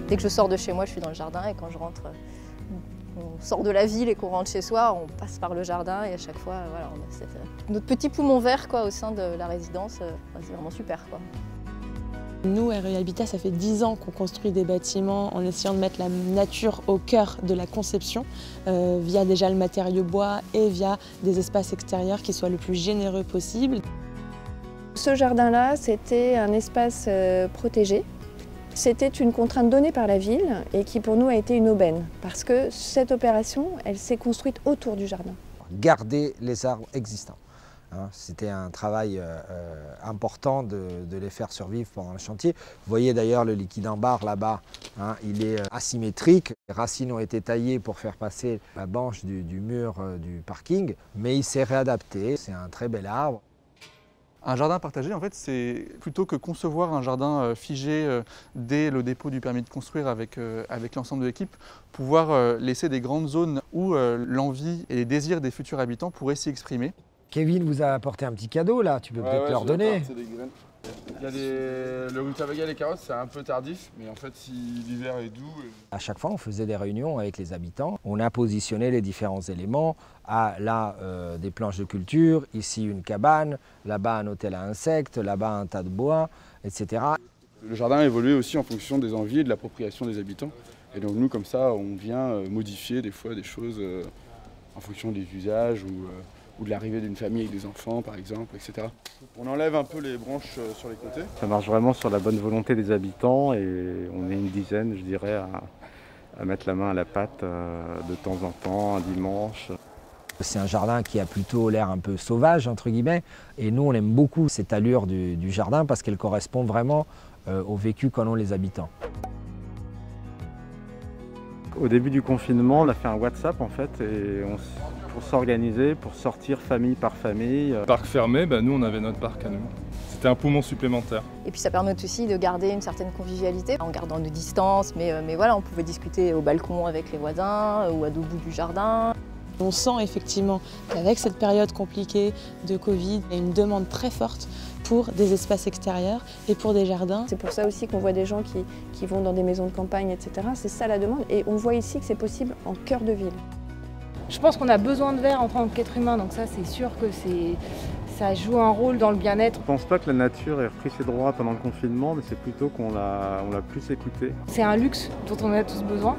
Dès que je sors de chez moi, je suis dans le jardin et quand je rentre, on sort de la ville et qu'on rentre chez soi, on passe par le jardin et à chaque fois, voilà, on a notre petit poumon vert quoi, au sein de la résidence. C'est vraiment super, quoi. Nous, REI Habitat, ça fait 10 ans qu'on construit des bâtiments en essayant de mettre la nature au cœur de la conception, via déjà le matériau bois et via des espaces extérieurs qui soient le plus généreux possible. Ce jardin-là, c'était un espace protégé. C'était une contrainte donnée par la ville et qui pour nous a été une aubaine parce que cette opération, elle s'est construite autour du jardin. Garder les arbres existants. C'était un travail important de les faire survivre pendant le chantier. Vous voyez d'ailleurs le liquide en barre là-bas, il est asymétrique. Les racines ont été taillées pour faire passer la branche du mur du parking, mais il s'est réadapté. C'est un très bel arbre. Un jardin partagé, en fait, c'est plutôt que concevoir un jardin figé dès le dépôt du permis de construire avec l'ensemble de l'équipe, pouvoir laisser des grandes zones où l'envie et les désirs des futurs habitants pourraient s'y exprimer. Kevin vous a apporté un petit cadeau là, tu peux peut-être leur donner. C'est des graines. Il y a le rutabaga et les carottes, c'est un peu tardif, mais en fait si l'hiver est doux. À chaque fois on faisait des réunions avec les habitants, on a positionné les différents éléments, là des planches de culture, ici une cabane, là-bas un hôtel à insectes, là-bas un tas de bois, etc. Le jardin a évolué aussi en fonction des envies et de l'appropriation des habitants. Et donc nous comme ça on vient modifier des fois des choses en fonction des usages ou de l'arrivée d'une famille avec des enfants par exemple, etc. On enlève un peu les branches sur les côtés. Ça marche vraiment sur la bonne volonté des habitants et on est une dizaine, je dirais, à mettre la main à la pâte de temps en temps, un dimanche. C'est un jardin qui a plutôt l'air un peu sauvage, entre guillemets, et nous on aime beaucoup cette allure du jardin parce qu'elle correspond vraiment au vécu qu'en ont les habitants. Au début du confinement, on a fait un WhatsApp en fait et pour s'organiser, pour sortir famille par famille. Parc fermé, nous on avait notre parc à nous. C'était un poumon supplémentaire. Et puis ça permet aussi de garder une certaine convivialité en gardant nos distances, mais voilà, on pouvait discuter au balcon avec les voisins ou à deux bouts du jardin. On sent effectivement qu'avec cette période compliquée de Covid, il y a une demande très forte pour des espaces extérieurs et pour des jardins. C'est pour ça aussi qu'on voit des gens qui vont dans des maisons de campagne, etc. C'est ça la demande et on voit ici que c'est possible en cœur de ville. Je pense qu'on a besoin de verre en tant qu'être humain, donc ça c'est sûr que ça joue un rôle dans le bien-être. Je ne pense pas que la nature ait repris ses droits pendant le confinement, mais c'est plutôt qu'on l'a plus écoutée. C'est un luxe dont on a tous besoin.